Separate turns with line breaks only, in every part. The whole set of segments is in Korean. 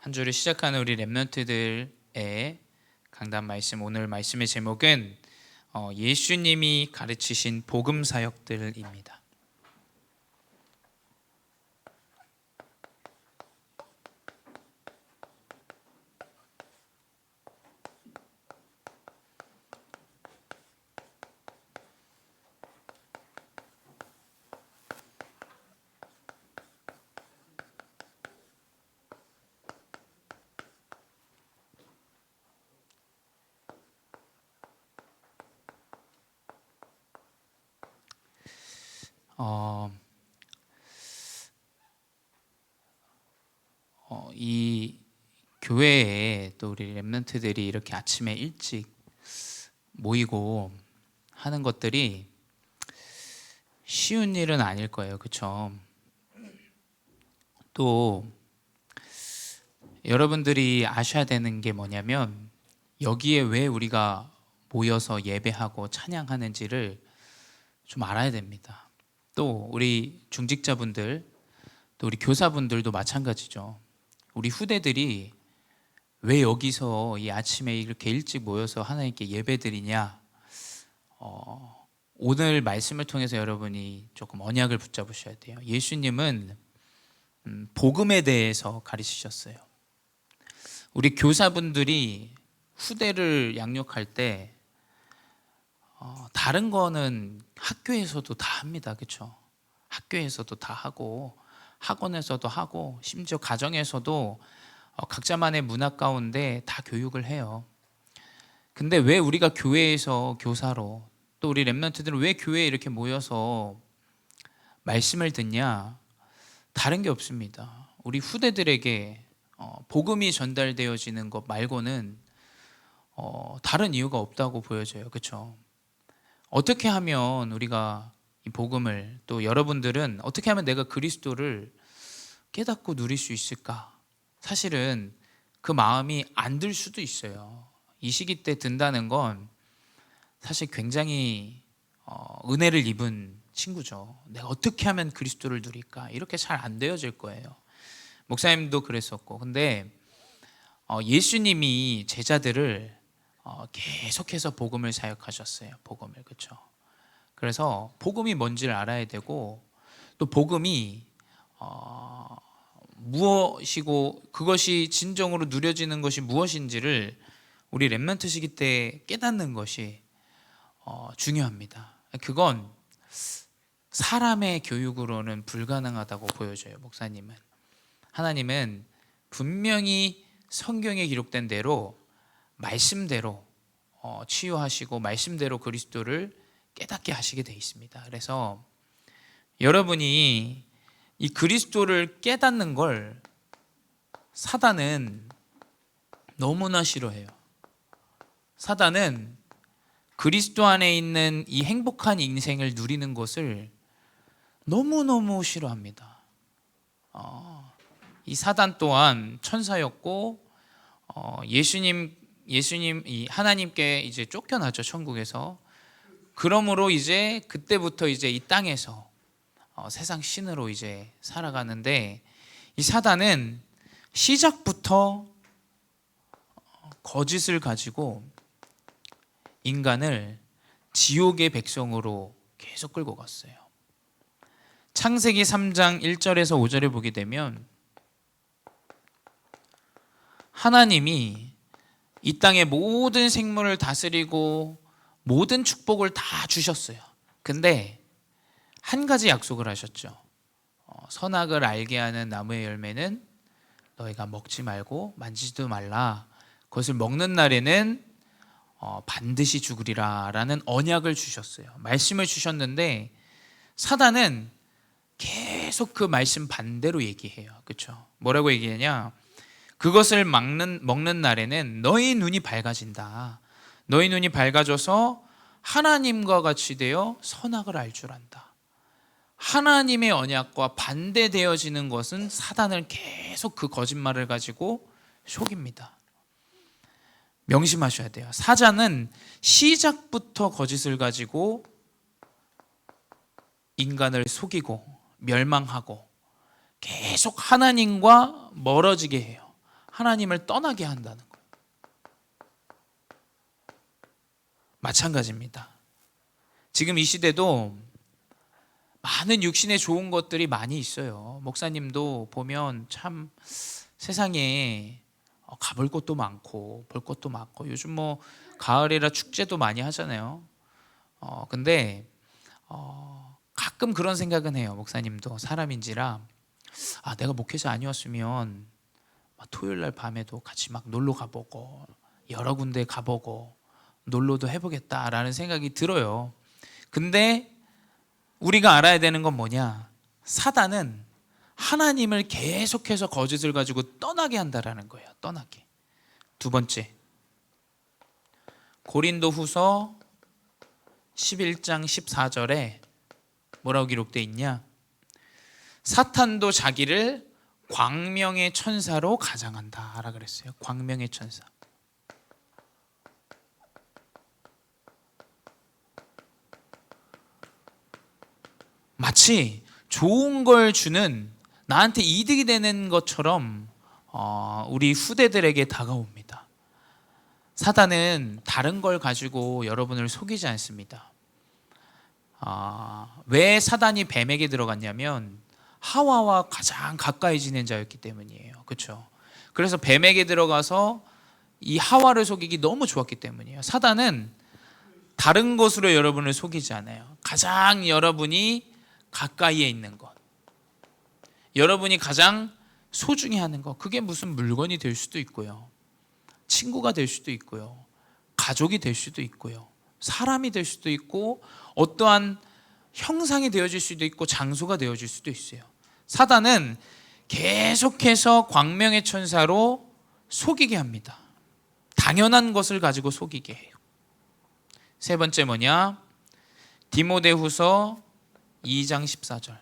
한 주를 시작하는 우리 렘넌트들의 강단 말씀, 오늘 말씀의 제목은 예수님이 가르치신 복음 사역들입니다. 이 교회에 또 우리 렘넌트들이 이렇게 아침에 일찍 모이고 하는 것들이 쉬운 일은 아닐 거예요. 그렇죠? 또 여러분들이 아셔야 되는 게 뭐냐면 여기에 왜 우리가 모여서 예배하고 찬양하는지를 좀 알아야 됩니다. 또 우리 중직자분들, 또 우리 교사분들도 마찬가지죠. 우리 후대들이 왜 여기서 이 아침에 이렇게 일찍 모여서 하나님께 예배드리냐, 오늘 말씀을 통해서 여러분이 조금 언약을 붙잡으셔야 돼요. 예수님은 복음에 대해서 가르치셨어요. 우리 교사분들이 후대를 양육할 때 다른 거는 학교에서도 다 합니다. 그렇죠? 학교에서도 다 하고 학원에서도 하고 심지어 가정에서도 각자만의 문화 가운데 다 교육을 해요. 근데 왜 우리가 교회에서 교사로, 또 우리 렘넌트들은 왜 교회에 이렇게 모여서 말씀을 듣냐? 다른 게 없습니다. 우리 후대들에게 복음이 전달되어지는 것 말고는 다른 이유가 없다고 보여져요. 그렇죠? 어떻게 하면 우리가 이 복음을, 또 여러분들은 어떻게 하면 내가 그리스도를 깨닫고 누릴 수 있을까? 사실은 그 마음이 안 들 수도 있어요. 이 시기 때 든다는 건 사실 굉장히 은혜를 입은 친구죠. 내가 어떻게 하면 그리스도를 누릴까? 이렇게 잘 안 되어질 거예요. 목사님도 그랬었고. 근데 예수님이 제자들을 계속해서 복음을 사역하셨어요. 복음을. 그렇죠? 그래서 복음이 뭔지를 알아야 되고, 또 복음이 무엇이고 그것이 진정으로 누려지는 것이 무엇인지를 우리 렘넌트 시기 때 깨닫는 것이 중요합니다. 그건 사람의 교육으로는 불가능하다고 보여져요. 목사님은, 하나님은 분명히 성경에 기록된 대로 말씀대로 치유하시고 말씀대로 그리스도를 깨닫게 하시게 돼 있습니다. 그래서 여러분이 이 그리스도를 깨닫는 걸 사단은 너무나 싫어해요. 사단은 그리스도 안에 있는 이 행복한 인생을 누리는 것을 너무너무 싫어합니다. 이 사단 또한 천사였고 예수님 이 하나님께 이제 쫓겨나죠, 천국에서. 그러므로 이제 그때부터 이제 이 땅에서 세상 신으로 이제 살아가는데, 이 사단은 시작부터 거짓을 가지고 인간을 지옥의 백성으로 계속 끌고 갔어요. 창세기 3장 1절에서 5절에 보게 되면 하나님이 이 땅의 모든 생물을 다스리고 모든 축복을 다 주셨어요. 근데 한 가지 약속을 하셨죠. 선악을 알게 하는 나무의 열매는 너희가 먹지 말고 만지지도 말라. 그것을 먹는 날에는 반드시 죽으리라 라는 언약을 주셨어요. 말씀을 주셨는데 사단은 계속 그 말씀 반대로 얘기해요. 그렇죠? 뭐라고 얘기하냐? 그것을 먹는 날에는 너희 눈이 밝아진다. 너희 눈이 밝아져서 하나님과 같이 되어 선악을 알 줄 안다. 하나님의 언약과 반대되어지는 것은 사단을 계속 그 거짓말을 가지고 속입니다. 명심하셔야 돼요. 사자는 시작부터 거짓을 가지고 인간을 속이고 멸망하고 계속 하나님과 멀어지게 해요. 하나님을 떠나게 한다는 거예요. 마찬가지입니다. 지금 이 시대도 많은 육신에 좋은 것들이 많이 있어요. 목사님도 보면 참 세상에 가볼 곳도 많고 볼 것도 많고, 요즘 뭐 가을이라 축제도 많이 하잖아요. 근데 가끔 그런 생각은 해요. 목사님도 사람인지라, 내가 목회자 아니었으면 토요일 날 밤에도 같이 막 놀러 가보고 여러 군데 가보고 놀러도 해보겠다라는 생각이 들어요. 근데 우리가 알아야 되는 건 뭐냐? 사단은 하나님을 계속해서 거짓을 가지고 떠나게 한다라는 거예요. 떠나게. 두 번째, 고린도후서 11장 14절에 뭐라고 기록되어 있냐? 사탄도 자기를 광명의 천사로 가장한다 라 그랬어요. 광명의 천사. 마치 좋은 걸 주는, 나한테 이득이 되는 것처럼 우리 후대들에게 다가옵니다. 사단은 다른 걸 가지고 여러분을 속이지 않습니다. 왜 사단이 뱀에게 들어갔냐면 하와와 가장 가까이 지낸 자였기 때문이에요. 그렇죠? 그래서 뱀에게 들어가서 이 하와를 속이기 너무 좋았기 때문이에요. 사단은 다른 것으로 여러분을 속이지 않아요. 가장 여러분이 가까이에 있는 것, 여러분이 가장 소중히 하는 것, 그게 무슨 물건이 될 수도 있고요, 친구가 될 수도 있고요, 가족이 될 수도 있고요, 사람이 될 수도 있고, 어떠한 형상이 되어질 수도 있고, 장소가 되어질 수도 있어요. 사단은 계속해서 광명의 천사로 속이게 합니다. 당연한 것을 가지고 속이게 해요. 세 번째 뭐냐? 디모데후서 2장 14절.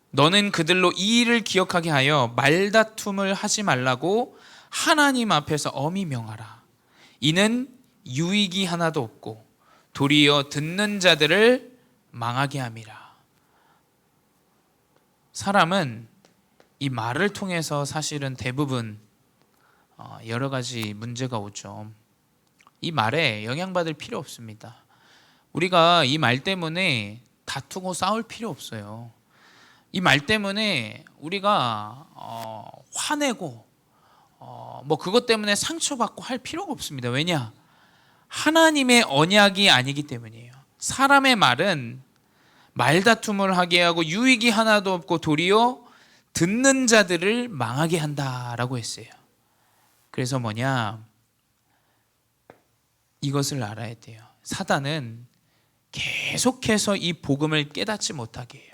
너는 그들로 이 일을 기억하게 하여 말다툼을 하지 말라고 하나님 앞에서 엄히 명하라. 이는 유익이 하나도 없고 도리어 듣는 자들을 망하게 함이라. 사람은 이 말을 통해서 사실은 대부분 여러 가지 문제가 오죠. 이 말에 영향받을 필요 없습니다. 우리가 이 말 때문에 다투고 싸울 필요 없어요. 이 말 때문에 우리가 화내고 뭐 그것 때문에 상처받고 할 필요가 없습니다. 왜냐? 하나님의 언약이 아니기 때문이에요. 사람의 말은 말다툼을 하게 하고 유익이 하나도 없고 도리어 듣는 자들을 망하게 한다라고 했어요. 그래서 뭐냐? 이것을 알아야 돼요. 사단은 계속해서 이 복음을 깨닫지 못하게 해요.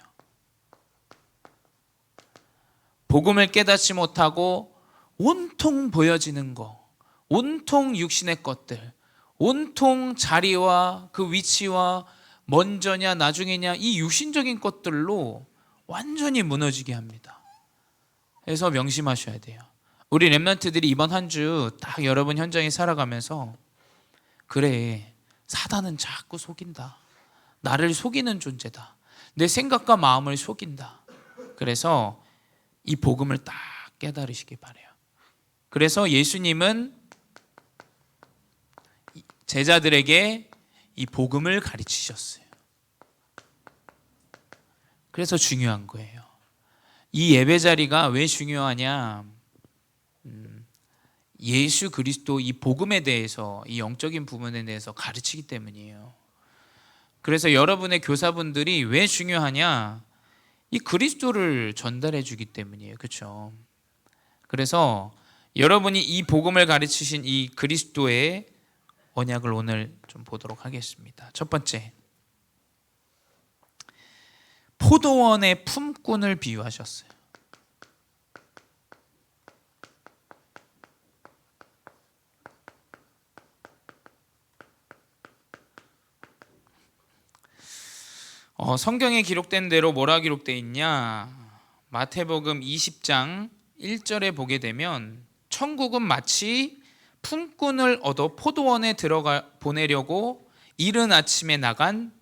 복음을 깨닫지 못하고 온통 보여지는 거, 온통 육신의 것들, 온통 자리와 그 위치와 먼저냐 나중이냐 이 육신적인 것들로 완전히 무너지게 합니다. 그래서 명심하셔야 돼요. 우리 렘넌트들이 이번 한 주 딱 여러분 현장에 살아가면서, 그래, 사단은 자꾸 속인다. 나를 속이는 존재다. 내 생각과 마음을 속인다. 그래서 이 복음을 딱 깨달으시기 바라요. 그래서 예수님은 제자들에게 이 복음을 가르치셨어요. 그래서 중요한 거예요. 이 예배 자리가 왜 중요하냐? 예수 그리스도 이 복음에 대해서, 이 영적인 부분에 대해서 가르치기 때문이에요. 그래서 여러분의 교사분들이 왜 중요하냐? 이 그리스도를 전달해 주기 때문이에요. 그렇죠? 그래서 여러분이 이 복음을 가르치신 이 그리스도의 언약을 오늘 좀 보도록 하겠습니다. 첫 번째, 포도원의 품꾼을 비유하셨어요. 성경에 기록된 대로 뭐라 기록되어 있냐? 마태복음 20장 1절에 보게 되면 천국은 마치 품꾼을 얻어 포도원에 들어가 보내려고 이른 아침에 나간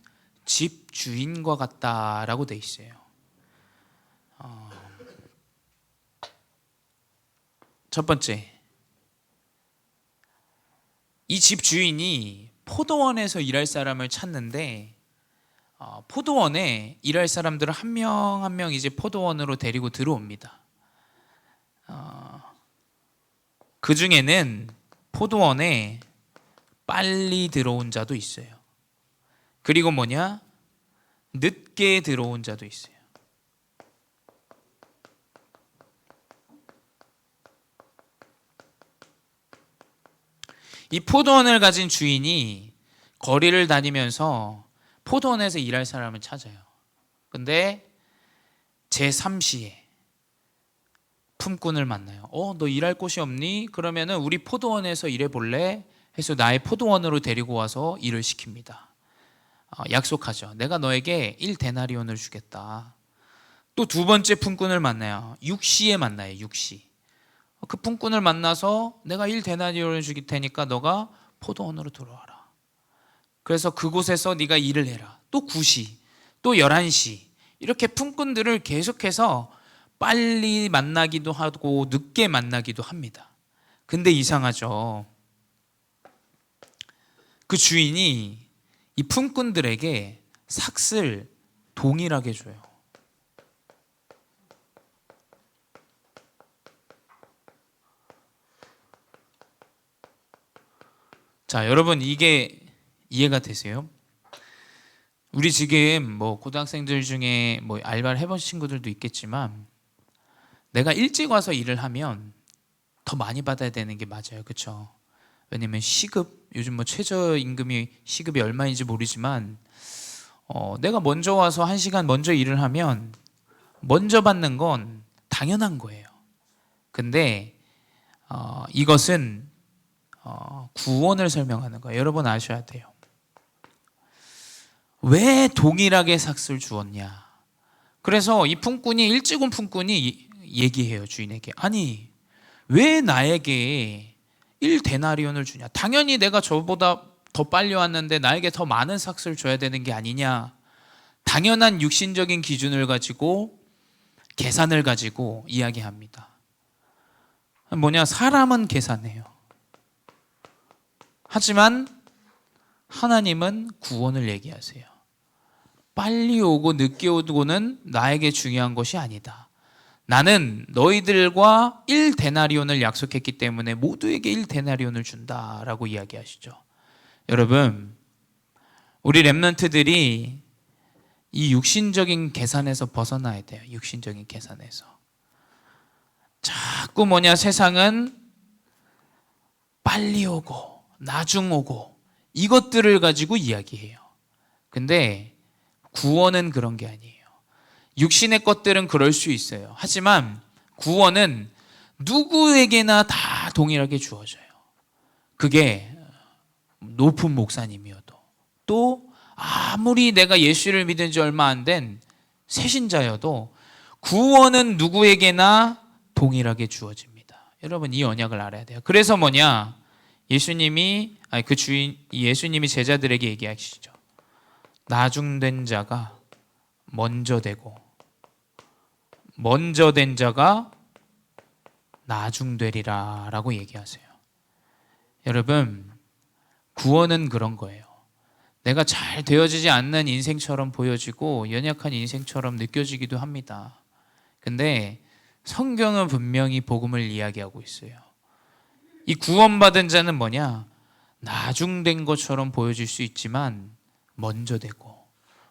집 주인과 같다라고 돼 있어요. 첫 번째, 이 집 주인이 포도원에서 일할 사람을 찾는데 포도원에 일할 사람들을 한 명 한 명 이제 포도원으로 데리고 들어옵니다. 그 중에는 포도원에 빨리 들어온 자도 있어요. 그리고 늦게 들어온 자도 있어요. 이 포도원을 가진 주인이 거리를 다니면서 포도원에서 일할 사람을 찾아요. 근데 제3시에 품꾼을 만나요. 너 일할 곳이 없니? 그러면은 우리 포도원에서 일해볼래? 해서 나의 포도원으로 데리고 와서 일을 시킵니다. 약속하죠. 내가 너에게 1데나리온을 주겠다. 또 두 번째 품꾼을 만나요. 6시에 만나요. 6시. 그 품꾼을 만나서 내가 1데나리온을 주길 테니까 너가 포도원으로 들어와라. 그래서 그곳에서 네가 일을 해라. 또 9시, 또 11시. 이렇게 품꾼들을 계속해서 빨리 만나기도 하고 늦게 만나기도 합니다. 근데 이상하죠. 그 주인이 이 품꾼들에게 삭을 동일하게 줘요. 자, 여러분, 이게 이해가 되세요? 우리 지금 고등학생들 중에 알바를 해본 친구들도 있겠지만 내가 일찍 와서 일을 하면 더 많이 받아야 되는 게 맞아요. 그렇죠? 왜냐면 시급, 요즘 최저임금이 시급이 얼마인지 모르지만 내가 먼저 와서 1시간 먼저 일을 하면 먼저 받는 건 당연한 거예요. 근데 이것은 구원을 설명하는 거예요. 여러분 아셔야 돼요. 왜 동일하게 삭을 주었냐? 그래서 이 품꾼이 일찍 온 품꾼이 얘기해요. 주인에게. 아니, 왜 나에게 1데나리온을 주냐? 당연히 내가 저보다 더 빨리 왔는데 나에게 더 많은 삭을 줘야 되는 게 아니냐? 당연한 육신적인 기준을 가지고 계산을 가지고 이야기합니다. 사람은 계산해요. 하지만 하나님은 구원을 얘기하세요. 빨리 오고 늦게 오고는 나에게 중요한 것이 아니다. 나는 너희들과 1데나리온을 약속했기 때문에 모두에게 1데나리온을 준다라고 이야기하시죠. 여러분, 우리 렘넌트들이 이 육신적인 계산에서 벗어나야 돼요. 육신적인 계산에서. 자꾸 세상은 빨리 오고 나중 오고 이것들을 가지고 이야기해요. 근데 구원은 그런 게 아니에요. 육신의 것들은 그럴 수 있어요. 하지만 구원은 누구에게나 다 동일하게 주어져요. 그게 높은 목사님이어도 또 아무리 내가 예수를 믿은 지 얼마 안 된 새신자여도 구원은 누구에게나 동일하게 주어집니다. 여러분, 이 언약을 알아야 돼요. 그래서 예수님이 제자들에게 얘기하시죠. 나중된 자가 먼저 되고 먼저 된 자가 나중되리라 라고 얘기하세요. 여러분, 구원은 그런 거예요. 내가 잘 되어지지 않는 인생처럼 보여지고 연약한 인생처럼 느껴지기도 합니다. 근데 성경은 분명히 복음을 이야기하고 있어요. 이 구원받은 자는 나중된 것처럼 보여질 수 있지만 먼저 되고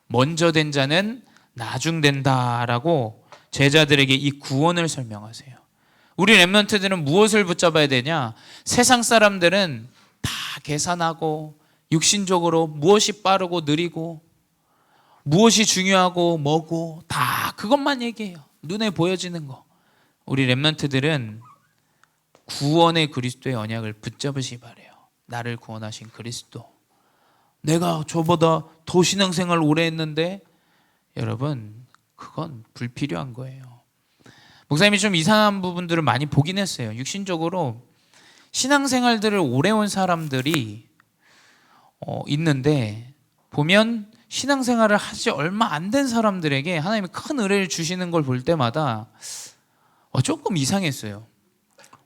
먼저 된 자는 나중된다라고 제자들에게 이 구원을 설명하세요. 우리 렘넌트들은 무엇을 붙잡아야 되냐? 세상 사람들은 다 계산하고 육신적으로 무엇이 빠르고 느리고 무엇이 중요하고 뭐고 다 그것만 얘기해요. 눈에 보여지는 거. 우리 렘넌트들은 구원의 그리스도의 언약을 붙잡으시 바래요. 나를 구원하신 그리스도. 내가 저보다 더 신앙생활 오래 했는데 여러분, 그건 불필요한 거예요. 목사님이 좀 이상한 부분들을 많이 보긴 했어요. 육신적으로 신앙생활들을 오래 온 사람들이 있는데 보면 신앙생활을 하지 얼마 안 된 사람들에게 하나님이 큰 은혜를 주시는 걸 볼 때마다 조금 이상했어요.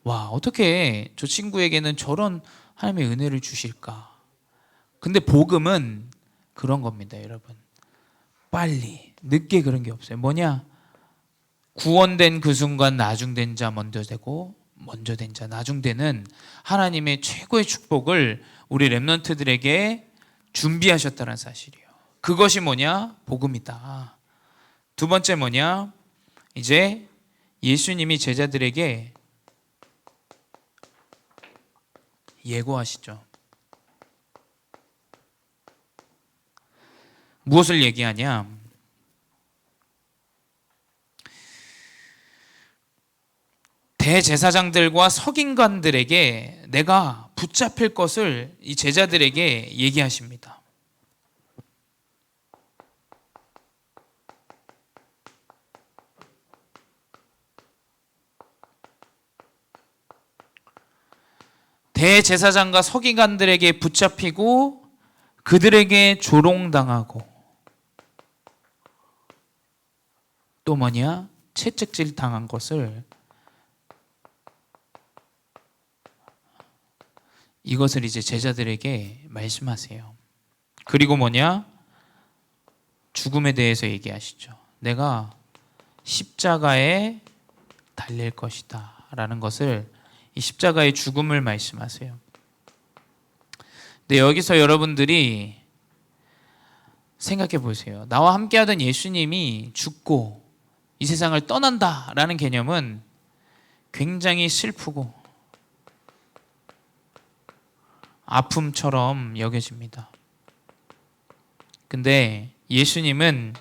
와, 어떻게 저 친구에게는 저런 하나님의 은혜를 주실까? 근데 복음은 그런 겁니다, 여러분. 빨리, 늦게 그런 게 없어요. 뭐냐? 구원된 그 순간 나중된 자 먼저 되고, 먼저 된 자 나중되는 하나님의 최고의 축복을 우리 렘넌트들에게 준비하셨다는 사실이에요. 그것이 뭐냐? 복음이다. 두 번째 뭐냐? 이제 예수님이 제자들에게 예고하시죠. 무엇을 얘기하냐? 대제사장들과 서긴관들에게 내가 붙잡힐 것을 이 제자들에게 얘기하십니다. 대제사장과 서기관들에게 붙잡히고 그들에게 조롱당하고 또 뭐냐? 채찍질 당한 것을 이것을 이제 제자들에게 말씀하세요. 그리고 뭐냐? 죽음에 대해서 얘기하시죠. 내가 십자가에 달릴 것이다 라는 것을 이 십자가의 죽음을 말씀하세요. 근데 여기서 여러분들이 생각해 보세요. 나와 함께하던 예수님이 죽고 이 세상을 떠난다라는 개념은 굉장히 슬프고 아픔처럼 여겨집니다. 근데 예수님은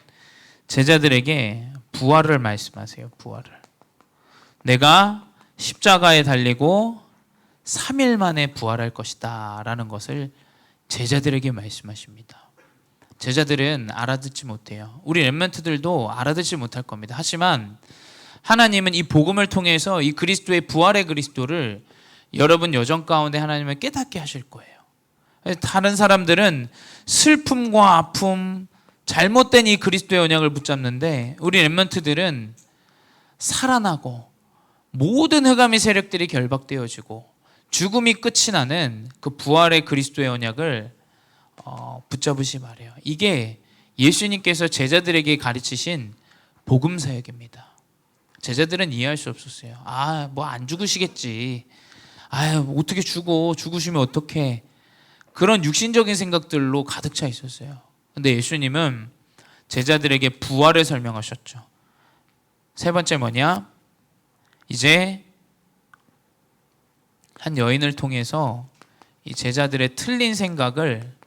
제자들에게 부활을 말씀하세요. 부활을. 내가 십자가에 달리고 3일 만에 부활할 것이다 라는 것을 제자들에게 말씀하십니다. 제자들은 알아듣지 못해요. 우리 렘넌트들도 알아듣지 못할 겁니다. 하지만 하나님은 이 복음을 통해서 이 그리스도의 부활의 그리스도를 여러분 여정 가운데 하나님을 깨닫게 하실 거예요. 다른 사람들은 슬픔과 아픔, 잘못된 이 그리스도의 언약을 붙잡는데 우리 렘넌트들은 살아나고 모든 흑암의 세력들이 결박되어지고 죽음이 끝이 나는 그 부활의 그리스도의 언약을 붙잡으시 말해요. 이게 예수님께서 제자들에게 가르치신 복음 사역입니다. 제자들은 이해할 수 없었어요. 뭐 안 죽으시겠지. 어떻게 죽으시면 어떡해. 그런 육신적인 생각들로 가득 차 있었어요. 근데 예수님은 제자들에게 부활을 설명하셨죠. 세 번째 뭐냐? 이제 한 여인을 통해서 이 제자들의 틀린 생각을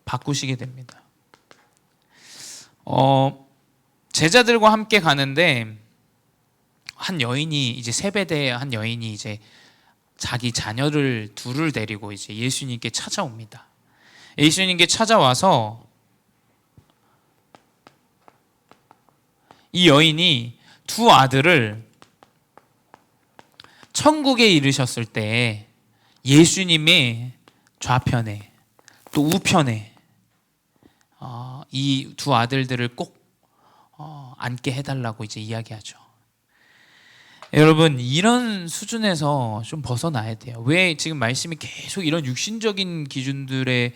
바꾸시게 됩니다. 제자들과 함께 가는데 한 여인이 이제 세베대의 한 여인이 이제 자기 자녀를 둘을 데리고 이제 예수님께 찾아옵니다. 예수님께 찾아와서 이 여인이 두 아들을 천국에 이르셨을 때 예수님의 좌편에 또 우편에 이 두 아들들을 꼭 앉게 해달라고 이제 이야기하죠. 여러분, 이런 수준에서 좀 벗어나야 돼요. 왜 지금 말씀이 계속 이런 육신적인 기준들에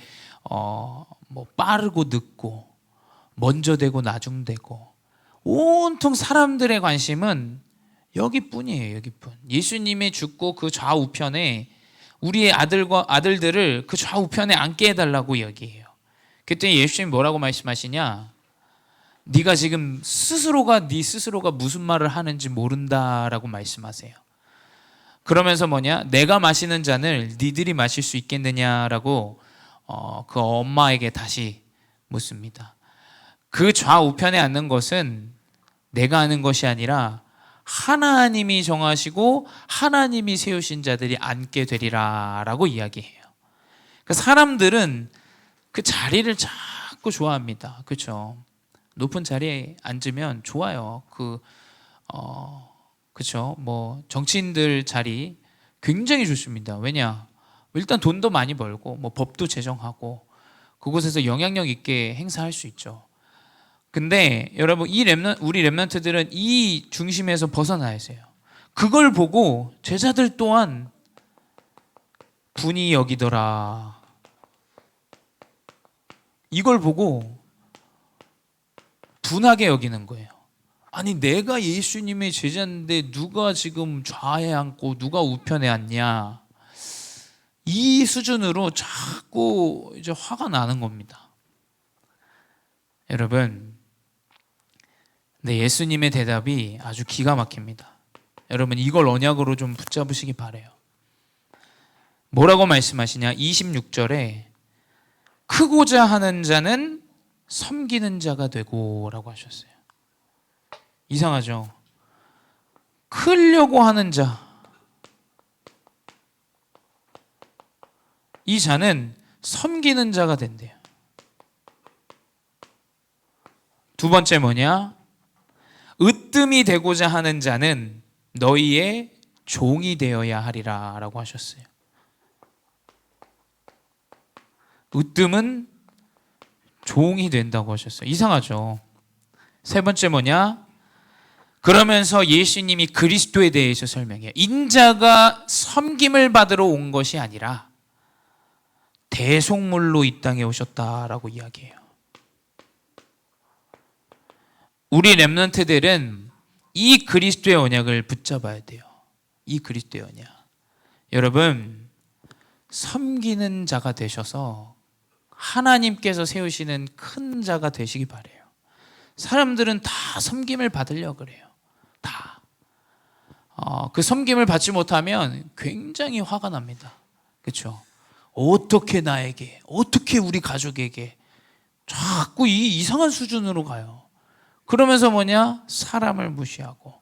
뭐 빠르고 늦고 먼저 되고 나중되고 온통 사람들의 관심은 여기뿐이에요. 여기뿐. 예수님의 죽고 그 좌우편에 우리의 아들들을 그 좌우편에 앉게 해달라고 이야기해요. 그때 예수님이 뭐라고 말씀하시냐? 네가 지금 네 스스로가 무슨 말을 하는지 모른다라고 말씀하세요. 그러면서 뭐냐? 내가 마시는 잔을 니들이 마실 수 있겠느냐라고 그 엄마에게 다시 묻습니다. 그 좌우편에 앉는 것은 내가 하는 것이 아니라 하나님이 정하시고 하나님이 세우신 자들이 앉게 되리라 라고 이야기해요. 그러니까 사람들은 그 자리를 자꾸 좋아합니다. 그렇죠? 높은 자리에 앉으면 좋아요. 그렇죠? 뭐 정치인들 자리 굉장히 좋습니다. 왜냐? 일단 돈도 많이 벌고 뭐 법도 제정하고 그곳에서 영향력 있게 행사할 수 있죠. 근데 여러분 우리 렘넌트들은 이 중심에서 벗어나야 해요. 그걸 보고 제자들 또한 분이 여기더라. 이걸 보고 분하게 여기는 거예요. 아니 내가 예수님의 제자인데 누가 지금 좌에 앉고 누가 우편에 앉냐. 이 수준으로 자꾸 이제 화가 나는 겁니다. 여러분, 근데 예수님의 대답이 아주 기가 막힙니다. 여러분 이걸 언약으로 좀 붙잡으시기 바래요. 뭐라고 말씀하시냐? 26절에 크고자 하는 자는 섬기는 자가 되고 라고 하셨어요. 이상하죠? 크려고 하는 자, 이 자는 섬기는 자가 된대요. 두 번째 뭐냐? 으뜸이 되고자 하는 자는 너희의 종이 되어야 하리라 라고 하셨어요. 으뜸은 종이 된다고 하셨어요. 이상하죠? 세 번째 뭐냐? 그러면서 예수님이 그리스도에 대해서 설명해요. 인자가 섬김을 받으러 온 것이 아니라 대속물로 이 땅에 오셨다라고 이야기해요. 우리 렘넌트들은 이 그리스도의 언약을 붙잡아야 돼요. 이 그리스도의 언약. 여러분, 섬기는 자가 되셔서 하나님께서 세우시는 큰 자가 되시기 바래요. 사람들은 다 섬김을 받으려고 그래요. 다. 그 섬김을 받지 못하면 굉장히 화가 납니다. 그렇죠? 어떻게 나에게, 어떻게 우리 가족에게 자꾸 이 이상한 수준으로 가요. 그러면서 뭐냐? 사람을 무시하고.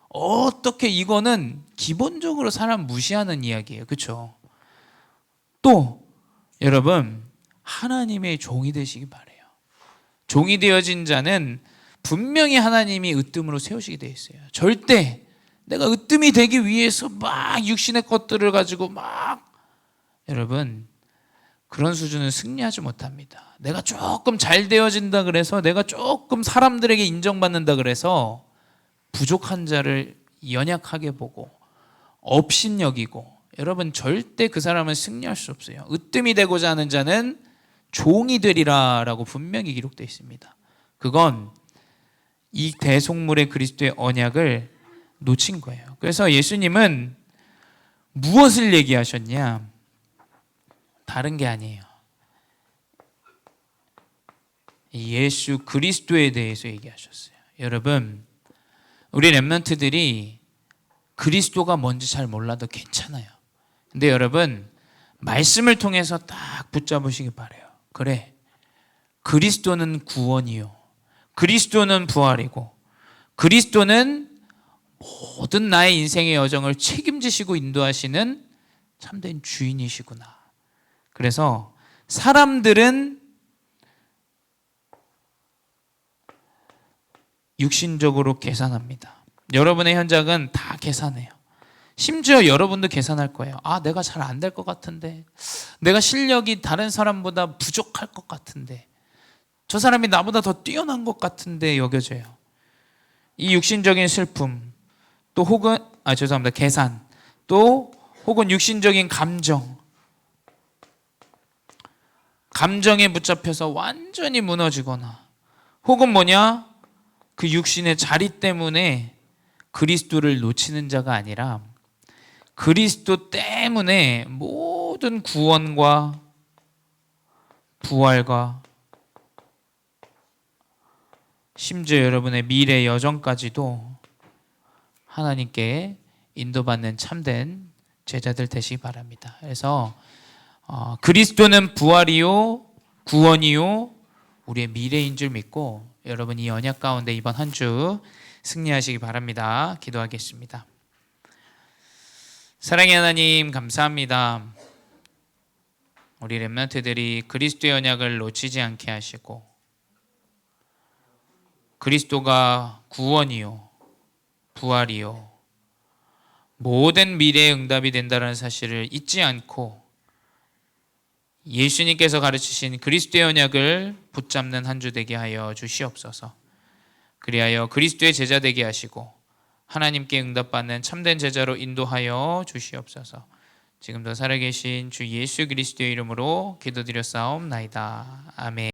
어떻게 이거는 기본적으로 사람 무시하는 이야기예요. 그렇죠? 또 여러분 하나님의 종이 되시기 바래요. 종이 되어진 자는 분명히 하나님이 으뜸으로 세우시게 되어 있어요. 절대 내가 으뜸이 되기 위해서 막 육신의 것들을 가지고 막 여러분 그런 수준은 승리하지 못합니다. 내가 조금 잘 되어진다 그래서 내가 조금 사람들에게 인정받는다 그래서 부족한 자를 연약하게 보고 업신여기고 여러분 절대 그 사람은 승리할 수 없어요. 으뜸이 되고자 하는 자는 종이 되리라 라고 분명히 기록되어 있습니다. 그건 이 대속물의 그리스도의 언약을 놓친 거예요. 그래서 예수님은 무엇을 얘기하셨냐? 다른 게 아니에요. 예수 그리스도에 대해서 얘기하셨어요. 여러분, 우리 렘넌트들이 그리스도가 뭔지 잘 몰라도 괜찮아요. 근데 여러분, 말씀을 통해서 딱 붙잡으시기 바라요. 그래, 그리스도는 구원이요, 그리스도는 부활이고, 그리스도는 모든 나의 인생의 여정을 책임지시고 인도하시는 참된 주인이시구나. 그래서 사람들은 육신적으로 계산합니다. 여러분의 현장은 다 계산해요. 심지어 여러분도 계산할 거예요. 아, 내가 잘 안 될 것 같은데, 내가 실력이 다른 사람보다 부족할 것 같은데, 저 사람이 나보다 더 뛰어난 것 같은데 여겨져요. 이 육신적인 슬픔, 또 혹은 계산, 또 혹은 육신적인 감정에 붙잡혀서 완전히 무너지거나, 혹은 뭐냐? 그 육신의 자리 때문에 그리스도를 놓치는 자가 아니라 그리스도 때문에 모든 구원과 부활과 심지어 여러분의 미래 여정까지도 하나님께 인도받는 참된 제자들 되시기 바랍니다. 그래서 그리스도는 부활이요 구원이요 우리의 미래인 줄 믿고 여러분 이 언약 가운데 이번 한 주 승리하시기 바랍니다. 기도하겠습니다. 사랑의 하나님 감사합니다. 우리 렘넌트들이 그리스도의 언약을 놓치지 않게 하시고 그리스도가 구원이요 부활이요 모든 미래의 응답이 된다는 사실을 잊지 않고 예수님께서 가르치신 그리스도의 언약을 붙잡는 한 주 되게 하여 주시옵소서. 그리하여 그리스도의 제자 되게 하시고 하나님께 응답받는 참된 제자로 인도하여 주시옵소서. 지금도 살아계신 주 예수 그리스도의 이름으로 기도드렸사옵나이다. 아멘.